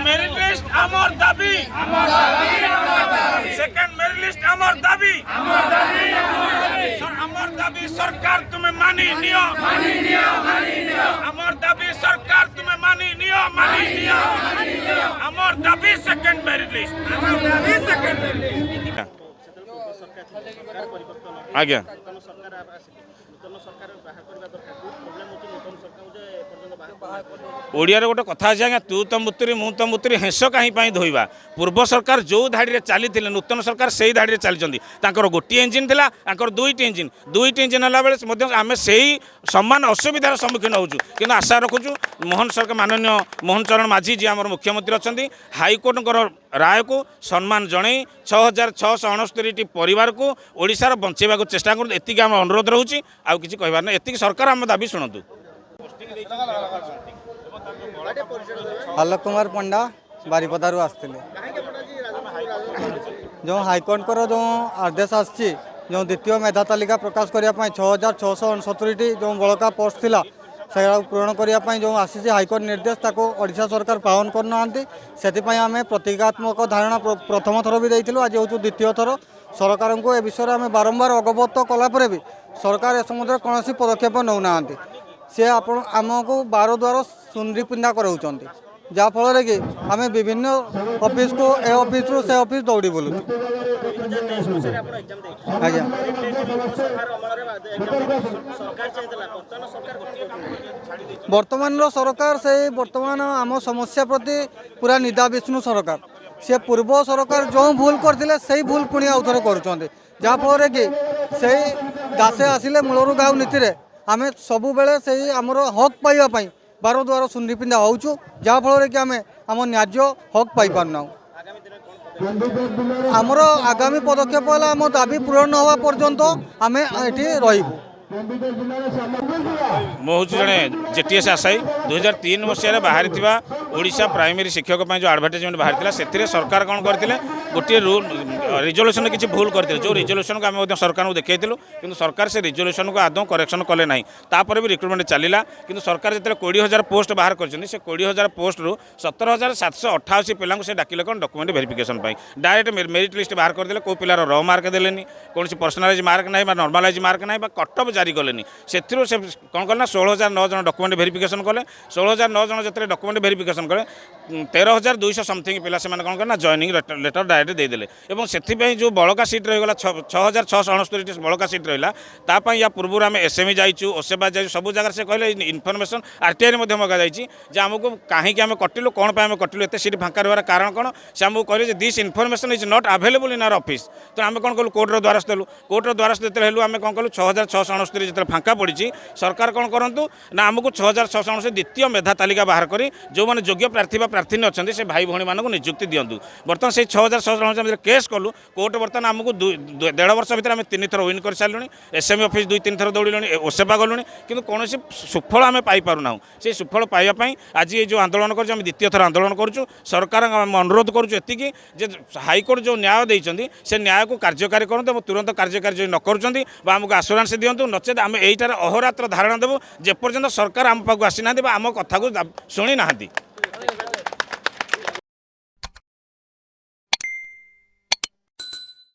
Merit list आमर दाबी second merit list आमर दाबी आमर दाबी सरकार तुम्हें मानी नियो आमर दाबी सरकार तुम्हें मानी नियो आमर दाबी सेकंड मेरिट लिस्ट आज्ञा ओडिया गोटे कथा अच्छे आज्ञा तू तो मुतुरी मु तो मुतुरी हेस कहीं धोइबा पूर्व सरकार जो धाड़ी चली नूतन सरकार से धाड़ी चली गोटे इंजिन था दुईट इंजिन है बेले आम से सामान असुविधार सम्मुखीन होचु कि आशा रखुचु मोहन सरकार माननीय मोहन चरण माझी जी आम मुख्यमंत्री अच्छा हाइकोर्ट राय को सम्मान जन 6669 परिवार को ओडिशार बंचेबा चेष्टा करूँ एति आम अनुरोध रोचे आउ कि कहबार ना एति सरकार आम दाबी शुणु आलोक कुमार पंडा बारिपदारू आसते जो हाइकोर्ट जो आदेश आसी जो द्वितीय मेधा तालिका प्रकाश करने 6669 जो बड़का पोस्ट थिला से पूरण करने जो आसी हाइकोर्ट निर्देश ताको ओडिशा सरकार पालन करना से आम प्रतीकात्मक धारणा प्रथम थर भी देइथिलु आज हूँ द्वितीय थर सरकार को ए विषय में बारंबार अवगत कलापर भी सरकार ए संबंध में कौन पदक्षेप नौना सी आमको बार द्वार सुंदरी पिंडा कराऊँ जहाँफल कि आम विभिन्न ऑफिस को ए ऑफिस रु से ऑफिस दौड़ी बोलू आज्ञा वर्तमान सरकार से वर्तमान आम समस्या प्रति पूरा निदा विष्णु सरकार से पूर्व सरकार जो भूल करते से भूल पुणी आउ थे करफल कि से दासे आसिले मूलर गाँव नीति आम सबु बेले से आमर हक पाइबापी बार द्वार सुंदरी पिंधा होचु जहाँफल कि आम आम न्याज्य हक पाई पारना आमर आगामी पदक्षेप है आम दाबी पूरण न हवा पर्यंत आम ये रही मु हूँ जड़े जेटीएस आशायी 2003 मसीह बाहरी ओडिशा प्राइमरी शिक्षक जो आडभर्टाइजमेंट बाहरी से सरकार कौन करते गोटे रूल रिजोल्यूशन किसी भूल करते जो रिजोल्यूशन को आम सरकार को देखा कि सरकार से रिजोल्यूशन को आदौ करेक्शन कले ना तापर भी रिक्रुटमेंट चलला कि सरकार जो 20,000 पोस्ट बाहर कर 20,000 पोस्ट रु 17,788 पिला से डाकिले कौन document verification direct merit list बाहर करदे कौ पिलार र मार्क देलेनी कौन पर्सनालाइज मार्क ना नॉर्मलाइज मार्क ना कटअप जारी कले से कौन कल 16,009 जन डॉक्यूमेंट वेरिफिकेशन कले 16,009 जन जो डॉक्यूमेंट वेरिफिकेशन कले 13,200 समथिंग पिला से कौन करना जॉइनिंग लेटर डायरेक्ट देदेले और से जो बड़का सीट रहीगला 6,669 बड़का सीट रहा या पूर्व आम एसएमई जाइचु ओसेबा जाइचु सब जगह से कहले इनफर्मेशन आरटीआई मगा जाइए आमको कहीं आम कटिलु कौन आम कटिलु एत सीट फाँका रहा कारण कौन से आमको कहले this information is not available in our office तो आम कौन कलु कोर्टर द्वारस्थ हेलु कोर्टर द्वारस्थ जो आम कौन कलु 6,669 जो फाँका पड़ी सरकार कौन करूँ ना आमको 6,669 द्वितीय मेधा तालिका बाहर करी जो मैंने योग्य प्रार्थी प्रार्थी अच्छा से भाई भाई मानक नियुक्ति दिंतु बर्तमान से 6,669 केस कलु कोर्ट बर्तमान आमको 1.5 वर्ष भर आम 3 थर विन कर सारे एसएमई ऑफिस 2-3 थर दौड़ ओसेबा गलु कि कौन सुफल आम पाइना से सुफल पाइबापी आज ये जो आंदोलन कर द्वितीय थर आंदोलन करुँ सरकार अनुरोध करुँ हाइकोर्ट जो न्याय देते से न्याय को कार्यकारी करूँ तुरंत कार्यकारी न करुँच आश्योरेंस दिंतु नचेत आम यहीटार अहोरात्र धारणा देवु जेपर्यंत सरकार आम पाक आसी ना आम कथा को शुणी ना।